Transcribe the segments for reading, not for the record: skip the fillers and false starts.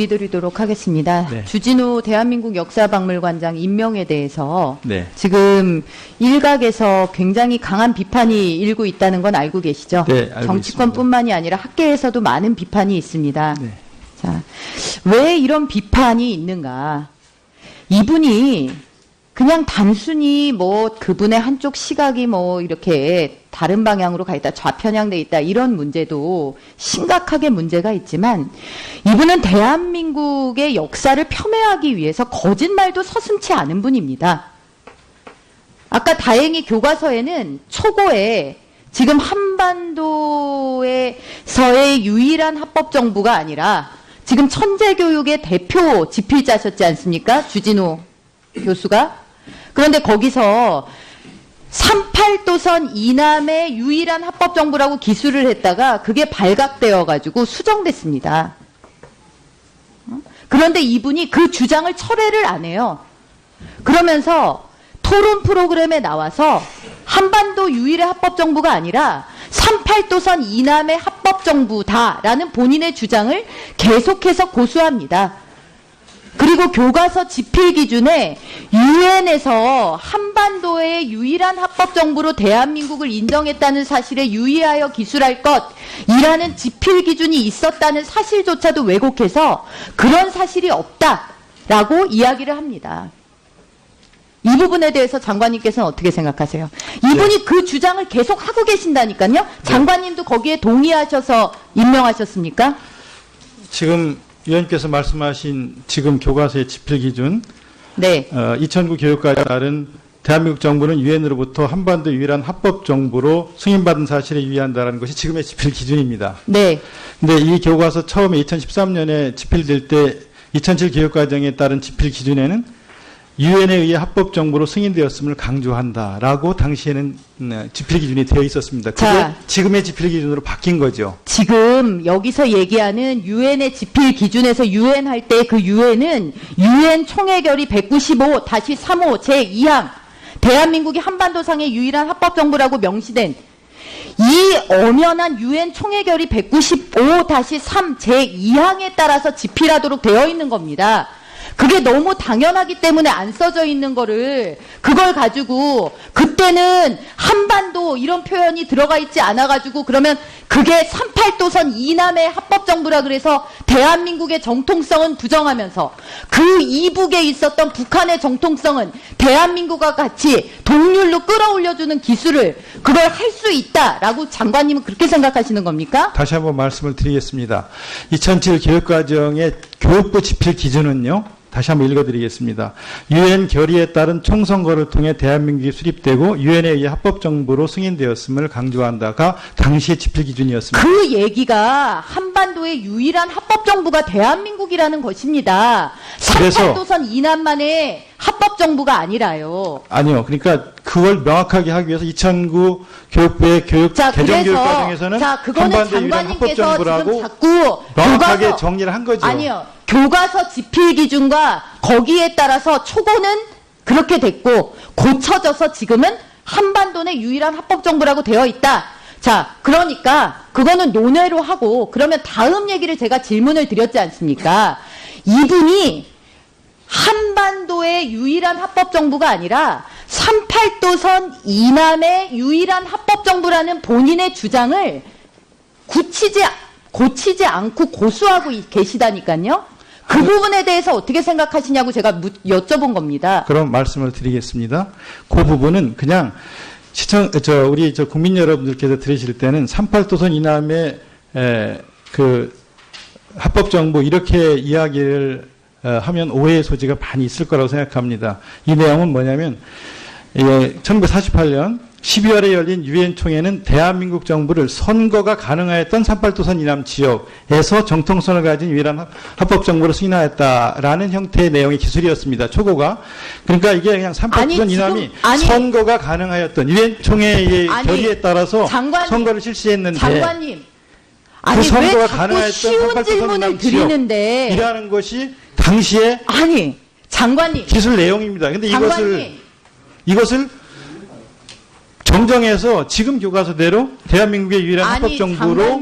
드리도록 하겠습니다. 네. 주진우 대한민국 역사박물관장 임명에 대해서 네. 지금 일각에서 굉장히 강한 비판이 일고 있다는 건 알고 계시죠? 네, 알고 정치권뿐만이 아니라 학계에서도 많은 비판이 있습니다. 네. 자, 왜 이런 비판이 있는가? 이분이 그냥 단순히 뭐 그분의 한쪽 시각이 뭐 이렇게 다른 방향으로 가 있다, 좌편향돼 있다, 이런 문제도 심각하게 문제가 있지만 이분은 대한민국의 역사를 표명하기 위해서 거짓말도 서슴지 않은 분입니다. 아까 다행히 교과서에는 초고에 지금 한반도에서의 유일한 합법정부가 아니라 지금 천재교육의 대표 지필자셨지 않습니까? 주진우 교수가. 그런데 거기서 38도선 이남의 유일한 합법정부라고 기술을 했다가 그게 발각되어 가지고 수정됐습니다. 그런데 이분이 그 주장을 철회를 안 해요. 그러면서 토론 프로그램에 나와서 한반도 유일의 합법정부가 아니라 38도선 이남의 합법정부다라는 본인의 주장을 계속해서 고수합니다. 그리고 교과서 지필 기준에 유엔에서 한반도의 유일한 합법정부로 대한민국을 인정했다는 사실에 유의하여 기술할 것이라는 지필 기준이 있었다는 사실조차도 왜곡해서 그런 사실이 없다라고 이야기를 합니다. 이 부분에 대해서 장관님께서는 어떻게 생각하세요? 이분이 네. 그 주장을 계속 하고 계신다니까요? 장관님도 거기에 동의하셔서 임명하셨습니까? 지금 위원님께서 말씀하신 지금 교과서의 지필 기준, 네. 2009 교육과에 따른 대한민국 정부는 유엔으로부터 한반도 유일한 합법 정부로 승인받은 사실에 유의한다라는 것이 지금의 지필 기준입니다. 네. 근데 이 교과서 처음에 2013년에 집필될 때 2007 교육과정에 따른 지필 기준에는 유엔에 의해 합법 정부로 승인되었음을 강조한다라고 당시에는 지필 기준이 되어 있었습니다. 그게 자, 지금의 지필 기준으로 바뀐 거죠. 지금 여기서 얘기하는 유엔의 지필 기준에서 유엔 할 때 그 유엔은 유엔 총회결의 195-3호 제2항 대한민국이 한반도상의 유일한 합법정부라고 명시된 이 엄연한 유엔 총회결의 195-3 제2항에 따라서 지필하도록 되어 있는 겁니다. 그게 너무 당연하기 때문에 안 써져 있는 거를 그걸 가지고 그때는 한반도 이런 표현이 들어가 있지 않아 가지고 그러면 그게 38도선 이남의 합법정부라 그래서 대한민국의 정통성은 부정하면서 그 이북에 있었던 북한의 정통성은 대한민국과 같이 동률로 끌어올려주는 기술을 그걸 할 수 있다라고 장관님은 그렇게 생각하시는 겁니까? 다시 한번 말씀을 드리겠습니다. 2007 교육과정의 교육부 지필 기준은요. 다시 한번 읽어드리겠습니다. 유엔 결의에 따른 총선거를 통해 대한민국이 수립되고 유엔에 의해 합법정부로 승인되었음을 강조한다가 당시의 지필 기준이었습니다. 그 얘기가 한반도의 유일한 합법정부가 대한민국이라는 것입니다. 38도선 이남만의 합법정부가 아니라요. 아니요. 그러니까 그걸 명확하게 하기 위해서 2009 교육부의 교육 개정 교육 과정에서는 그거는 한반도 유일한 장관님께서 합법정부라고 지금 자꾸 명확하게 교과서, 정리를 한 거죠. 아니요. 교과서 지필 기준과 거기에 따라서 초고는 그렇게 됐고 고쳐져서 지금은 한반도의 유일한 합법정부라고 되어 있다. 자, 그러니까 그거는 논외로 하고 그러면 다음 얘기를 제가 질문을 드렸지 않습니까? 이분이 한반도의 유일한 합법정부가 아니라 38도선 이남의 유일한 합법정부라는 본인의 주장을 고치지 않고 고수하고 계시다니까요. 그 부분에 대해서 어떻게 생각하시냐고 제가 여쭤본 겁니다. 그럼 말씀을 드리겠습니다. 그 부분은 그냥 우리 국민 여러분들께서 들으실 때는 38도선 이남의 그 합법정부 이렇게 이야기를 하면 오해의 소지가 많이 있을 거라고 생각합니다. 이 내용은 뭐냐면 1948년 12월에 열린 유엔 총회는 대한민국 정부를 선거가 가능하였던 38도선 이남 지역에서 정통성을 가진 유일한 합법정부로 승인하였다라는 형태의 내용의 기술이었습니다. 초고가. 그러니까 이게 그냥 38도선 이남이 선거가 가능하였던 유엔 총회의 결의에 따라서 선거를 실시했는데 장관님. 그 선거가 왜 자꾸 가능했던 쉬운 질문을 드리는데 이라는 것이 당시에 장관님 기술 내용입니다. 근데 이것을 정정해서 지금 교과서대로 대한민국의 유일한 합법정부로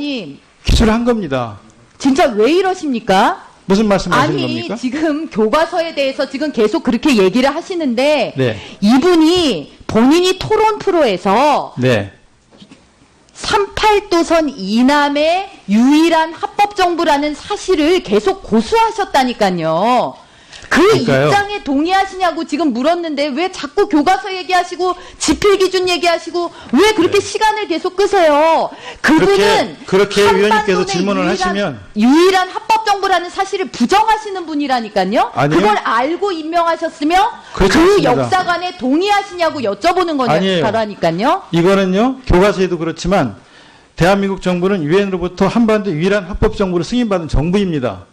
기술을 한 겁니다. 진짜 왜 이러십니까? 무슨 말씀하시는 아니, 겁니까? 지금 교과서에 대해서 지금 계속 그렇게 얘기를 하시는데 네. 이분이 본인이 토론 프로에서 네. 38도선 이남의 유일한 합법정부라는 사실을 계속 고수하셨다니까요. 그 그러니까요. 입장에 동의하시냐고 지금 물었는데 왜 자꾸 교과서 얘기하시고 지필기준 얘기하시고 왜 그렇게 시간을 계속 끄세요? 그분은 그렇게 위원님께서 한반도의 질문을 하시면 유일한 합법정부라는 사실을 부정하시는 분이라니까요. 아니요. 그걸 알고 임명하셨으며 그렇지 그 않습니다. 역사관에 동의하시냐고 여쭤보는 아니에요. 거라니까요. 이거는요, 교과서에도 그렇지만 대한민국 정부는 유엔으로부터 한반도 유일한 합법정부로 승인받은 정부입니다.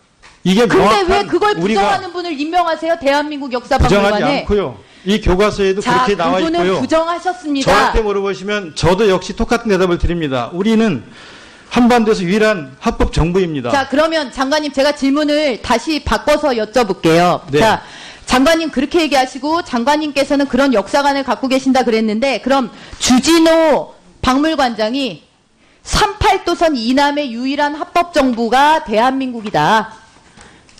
이게 근데 명확한 왜 그걸 우리가 부정하는 분을 임명하세요? 대한민국 부정하지 역사박물관에. 않고요. 이 교과서에도 자, 그렇게 나와 그분은 있고요. 부정하셨습니다. 저한테 물어보시면 저도 역시 똑같은 대답을 드립니다. 우리는 한반도에서 유일한 합법 정부입니다. 자, 그러면 장관님 제가 질문을 다시 바꿔서 여쭤볼게요. 네. 자, 장관님 그렇게 얘기하시고 장관님께서는 그런 역사관을 갖고 계신다 그랬는데 그럼 주진호 박물관장이 38도선 이남의 유일한 합법정부가 대한민국이다.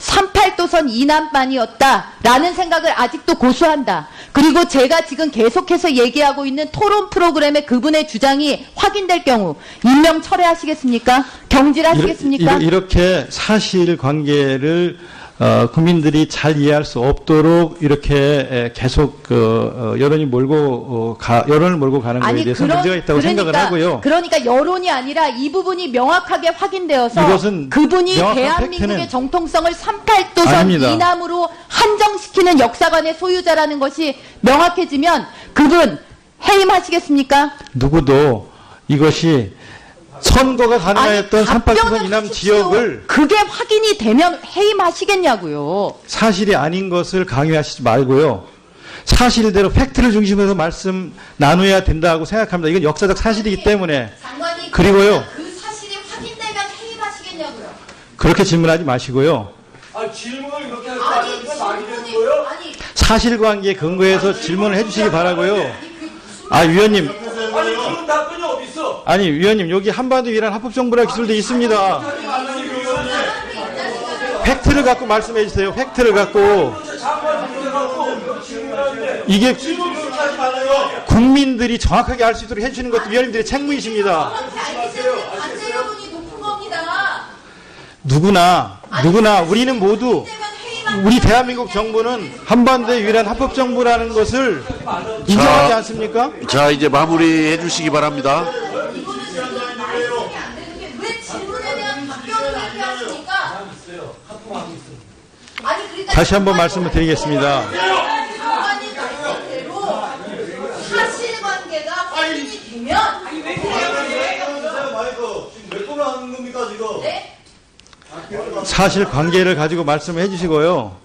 38도선 이남만이었다라는 생각을 아직도 고수한다. 그리고 제가 지금 계속해서 얘기하고 있는 토론 프로그램에 그분의 주장이 확인될 경우 임명 철회하시겠습니까? 경질하시겠습니까? 이렇게 사실관계를 국민들이 잘 이해할 수 없도록 이렇게 계속 여론을 몰고 가는 거에 대해서 문제가 있다고 생각을 하고요. 그러니까 여론이 아니라 이 부분이 명확하게 확인되어서 이것은 그분이 명확한 대한민국의 팩트는 정통성을 38도선 아닙니다. 이남으로 한정시키는 역사관의 소유자라는 것이 명확해지면 그분 해임하시겠습니까? 누구도 이것이 선거가 가능했던 답변을 38도선 이남 하십시오. 지역을 그게 확인이 되면 해임하시겠냐고요. 사실이 아닌 것을 강요하시지 말고요. 사실대로 팩트를 중심으로 말씀 나눠야 된다고 생각합니다. 이건 역사적 사실이기 때문에. 장관이 그리고요. 그 사실이 확인되면 해임하시겠냐고요. 그렇게 질문하지 마시고요. 질문을 이렇게 아니, 하니까 말이 되는 거예요? 아니, 사실관계에 근거해서 질문을 해주시기 바라고요. 아, 위원님. 아니 그런 답변이 어디 있어? 아니, 위원님. 여기 한반도 유일한 합법정부라 기술돼 있습니다. 팩트를 갖고 말씀해 주세요. 팩트를 갖고. 이게 질문 그렇게 하지 말아요. 국민들이 정확하게 알 수 있도록 해주시는 것도 위원님들의 책무이십니다. 반대 여론이 높은 겁니다. 누구나 우리는 모두 우리 대한민국 정부는 한반도의 유일한 합법정부라는 것을 인정하지 않습니까? 자, 이제 마무리해 주시기 바랍니다. 왜 질문에 대한 답변을 얘기하십니까? 아니, 그러니까 다시 한번 말씀을 드리겠습니다. 장관님 말씀대로 사실관계가 확인이 되면 몇 번을 하는 겁니까 지금? 네? 사실관계를 가지고 말씀을 해주시고요.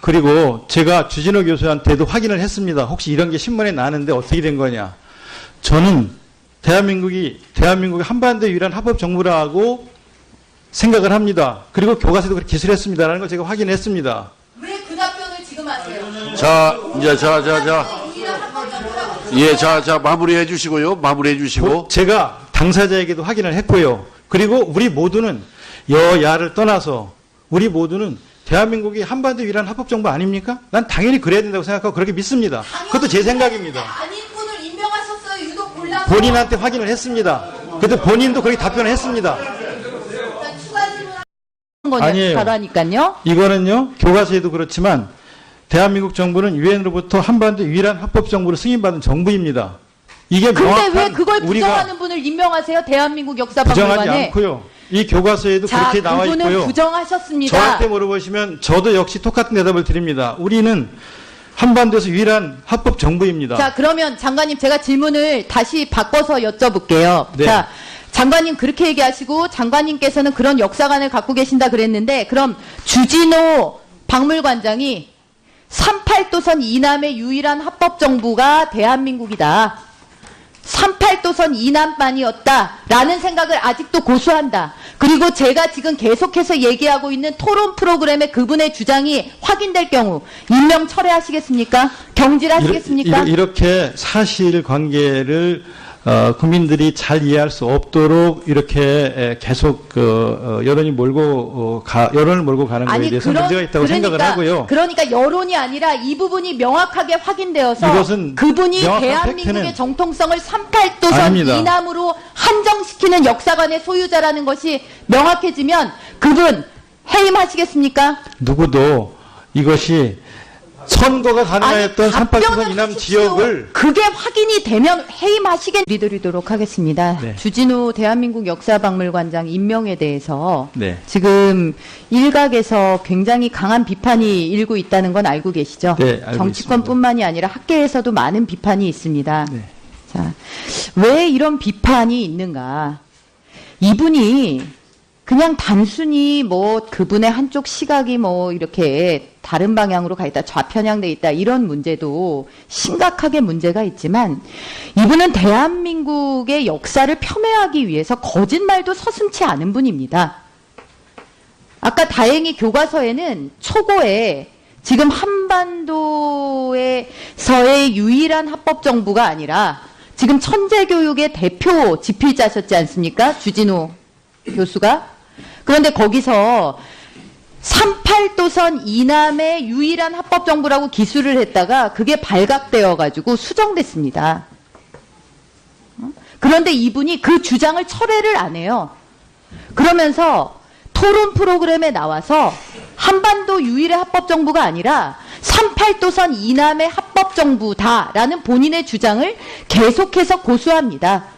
그리고 제가 주진호 교수한테도 확인을 했습니다. 혹시 이런 게 신문에 나는데 어떻게 된 거냐. 저는 대한민국이 한반도의 유일한 합법정부라고 생각을 합니다. 그리고 교과서도 그렇게 기술했습니다라는 걸 제가 확인했습니다. 왜 그 답변을 지금 하세요? 자, 이제 자. 유일한 합법정부라고 예, 자, 마무리해 주시고요. 마무리해 주시고. 제가 당사자에게도 확인을 했고요. 그리고 우리 모두는 여야를 떠나서 우리 모두는 대한민국이 한반도 유일한 합법정부 아닙니까? 난 당연히 그래야 된다고 생각하고 그렇게 믿습니다. 그것도 제 생각입니다. 아닌 분을 임명하셨어요. 유독 골라서. 본인한테 확인을 했습니다. 그래도 본인도 그렇게 답변을 했습니다. 추가 질문 아니에요. 거라니까요. 이거는요, 교과서에도 그렇지만 대한민국 정부는 유엔으로부터 한반도 유일한 합법정부로 승인받은 정부입니다. 이게 근데 명확한 왜 그걸 우리가 부정하는 분을 임명하세요? 대한민국 부정하지 역사박물관에. 않고요. 이 교과서에도 자, 그렇게 나와 그분은 있고요. 부정하셨습니다. 저한테 물어보시면 저도 역시 똑같은 대답을 드립니다. 우리는 한반도에서 유일한 합법 정부입니다. 자, 그러면 장관님 제가 질문을 다시 바꿔서 여쭤볼게요. 네. 자, 장관님 그렇게 얘기하시고 장관님께서는 그런 역사관을 갖고 계신다 그랬는데 그럼 주진호 박물관장이 38도선 이남의 유일한 합법정부가 대한민국이다. 38도선 이남만이었다라는 생각을 아직도 고수한다. 그리고 제가 지금 계속해서 얘기하고 있는 토론 프로그램에 그분의 주장이 확인될 경우 임명 철회하시겠습니까? 경질하시겠습니까? 이렇게 사실관계를 국민들이 잘 이해할 수 없도록 이렇게 계속 여론을 몰고 가는 것에 대해서 문제가 있다고 생각을 하고요. 그러니까 여론이 아니라 이 부분이 명확하게 확인되어서 이것은 그분이 명확한 대한민국의 팩트는 정통성을 38도선 아닙니다. 이남으로 한정시키는 역사관의 소유자라는 것이 명확해지면 그분 해임하시겠습니까? 누구도 이것이 선거가 가능했던 답변을 38도선 이남 하십시오. 지역을 그게 확인이 되면 해임하시겠 드리도록 하겠습니다. 네. 주진우 대한민국 역사박물관장 임명에 대해서 네. 지금 일각에서 굉장히 강한 비판이 일고 있다는 건 알고 계시죠? 네, 알고 정치권뿐만이 아니라 학계에서도 많은 비판이 있습니다. 네. 자, 왜 이런 비판이 있는가? 이분이 그냥 단순히 뭐 그분의 한쪽 시각이 뭐 이렇게 다른 방향으로 가 있다, 좌편향돼 있다 이런 문제도 심각하게 문제가 있지만 이분은 대한민국의 역사를 폄훼하기 위해서 거짓말도 서슴지 않은 분입니다. 아까 다행히 교과서에는 초고에 지금 한반도에서의 유일한 합법정부가 아니라 지금 천재교육의 대표 지필자셨지 않습니까? 주진우 교수가. 그런데 거기서 38도선 이남의 유일한 합법정부라고 기술을 했다가 그게 발각되어 가지고 수정됐습니다. 그런데 이분이 그 주장을 철회를 안 해요. 그러면서 토론 프로그램에 나와서 한반도 유일의 합법정부가 아니라 38도선 이남의 합법정부다라는 본인의 주장을 계속해서 고수합니다.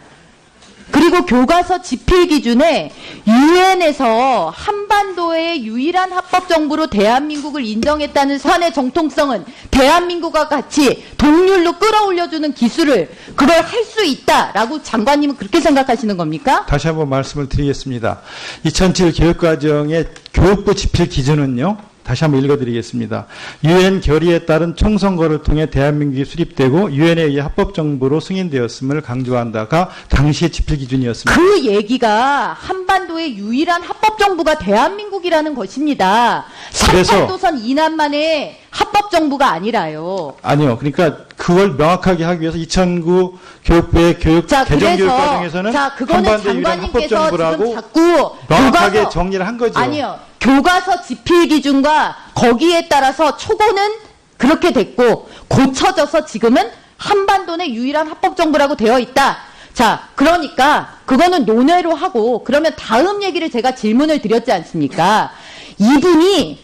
그리고 교과서 지필 기준에 유엔에서 한반도의 유일한 합법정부로 대한민국을 인정했다는 사안의 정통성은 대한민국과 같이 동률로 끌어올려주는 기술을 그걸 할 수 있다라고 장관님은 그렇게 생각하시는 겁니까? 다시 한번 말씀을 드리겠습니다. 2007 교육과정의 교육부 지필 기준은요. 다시 한번 읽어드리겠습니다. 유엔 결의에 따른 총선거를 통해 대한민국이 수립되고 유엔에 의해 합법정부로 승인되었음을 강조한다가 당시의 지필 기준이었습니다. 그 얘기가 한반도의 유일한 합법정부가 대한민국이라는 것입니다. 그래서 38도선 이남만의 합법정부가 아니라요. 아니요. 그러니까 그걸 명확하게 하기 위해서 2009 교육부의 개정교육과정에서는 그거는 한반도 유일한 장관님께서 지금 합법정부라고 자꾸 명확하게 교과서- 정리를 한 거죠. 아니요. 교과서 지필 기준과 거기에 따라서 초고는 그렇게 됐고 고쳐져서 지금은 한반도의 유일한 합법정부라고 되어 있다. 자, 그러니까 그거는 논외로 하고 그러면 다음 얘기를 제가 질문을 드렸지 않습니까? 이분이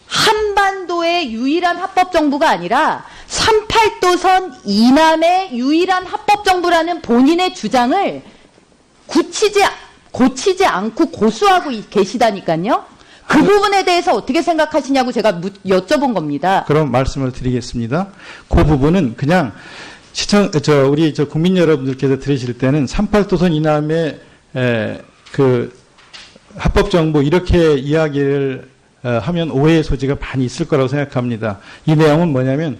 한반도의 유일한 합법정부가 아니라 38도선 이남의 유일한 합법정부라는 본인의 주장을 고치지 않고 고수하고 계시다니까요. 그 부분에 대해서 어떻게 생각하시냐고 제가 여쭤본 겁니다. 그럼 말씀을 드리겠습니다. 그 부분은 그냥 우리 국민 여러분들께서 들으실 때는 38도선 이남의 그 합법정부 이렇게 이야기를 하면 오해의 소지가 많이 있을 거라고 생각합니다. 이 내용은 뭐냐면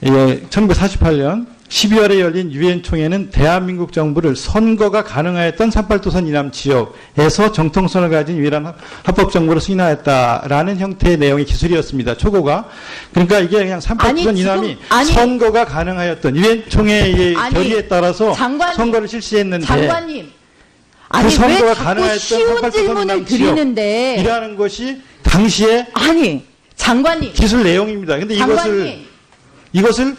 1948년 12월에 열린 유엔 총회는 대한민국 정부를 선거가 가능하였던 38도선 이남 지역에서 정통성을 가진 유일한 합법정부로 승인하였다라는 형태의 내용의 기술이었습니다. 초고가. 그러니까 이게 그냥 38도선 이남이 선거가 가능하였던 유엔 총회의 결의에 따라서 장관님, 선거를 실시했는데 장관님. 그 선거가 왜 자꾸 가능했던 쉬운 38도선 질문을 이남 드리는데 지역이라는 것이 당시에 아니 장관님 기술 내용입니다. 근데 장관님 이것을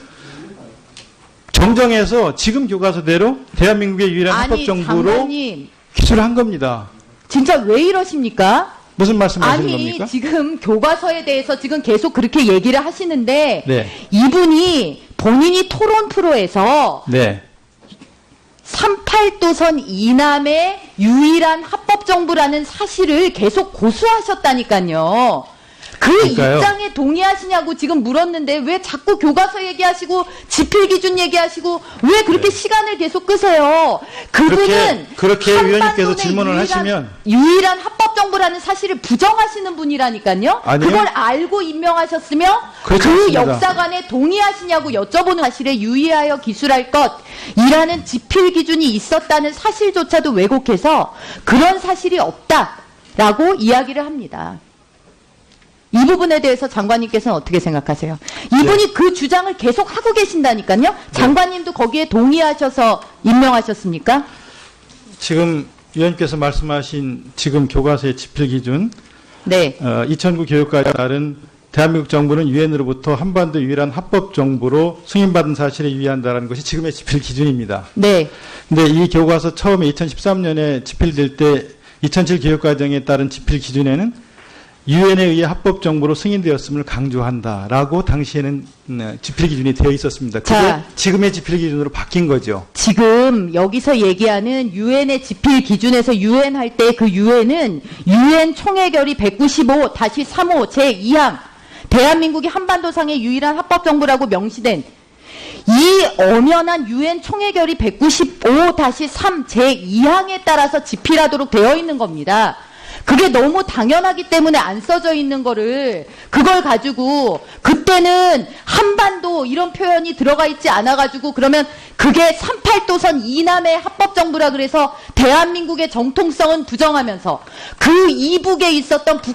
정정해서 지금 교과서대로 대한민국의 유일한 합법정부로 장관님 기술을 한 겁니다. 진짜 왜 이러십니까? 무슨 말씀하시는 아니 겁니까? 지금 교과서에 대해서 지금 계속 그렇게 얘기를 하시는데 네. 이분이 본인이 토론 프로에서 네. 38도선 이남의 유일한 합법정부라는 사실을 계속 고수하셨다니까요. 그 그러니까요. 입장에 동의하시냐고 지금 물었는데 왜 자꾸 교과서 얘기하시고 지필기준 얘기하시고 왜 그렇게 시간을 계속 끄세요? 그분은 그렇게 위원님께서 한반도의 질문을 하시면 유일한 합법정부라는 사실을 부정하시는 분이라니까요. 아니요. 그걸 알고 임명하셨으며 그렇지 그 않습니다. 역사관에 동의하시냐고 여쭤보는 사실에 유의하여 기술할 것이라는 지필 기준이 있었다는 사실조차도 왜곡해서 그런 사실이 없다라고 이야기를 합니다. 이 이 부분에 대해서 장관님께서는 어떻게 생각하세요? 이분이 그 주장을 계속 하고 계신다니까요. 장관님도 거기에 동의하셔서 임명하셨습니까? 지금 위원님께서 말씀하신 지금 교과서의 지필 기준, 네. 2009 교육과에 따른 대한민국 정부는 유엔으로부터 한반도 유일한 합법 정부로 승인받은 사실에 유의한다는 것이 지금의 지필 기준입니다. 네. 근데 이 교과서 처음에 2013년에 집필될 때 2007 교육과정에 따른 집필 기준에는 유엔에 의해 합법 정부로 승인되었음을 강조한다라고 당시에는 집필 기준이 되어 있었습니다. 그게 자. 지금의 집필 기준으로 바뀐 거죠. 지금 여기서 얘기하는 유엔의 지필 기준에서 유엔 할 때 그 유엔은 유엔 총회결의 195-35 제2항 대한민국이 한반도상의 유일한 합법 정부라고 명시된 이 엄연한 유엔 총회결의 195-3 제2항에 따라서 집필하도록 되어 있는 겁니다. 그게 너무 당연하기 때문에 안 써져 있는 거를 그걸 가지고 그때는 한반도 이런 표현이 들어가 있지 않아 가지고 그러면 그게 38도선 이남의 합법 정부라 그래서 대한민국의 정통성은 부정하면서 그 이북에 있었던 북한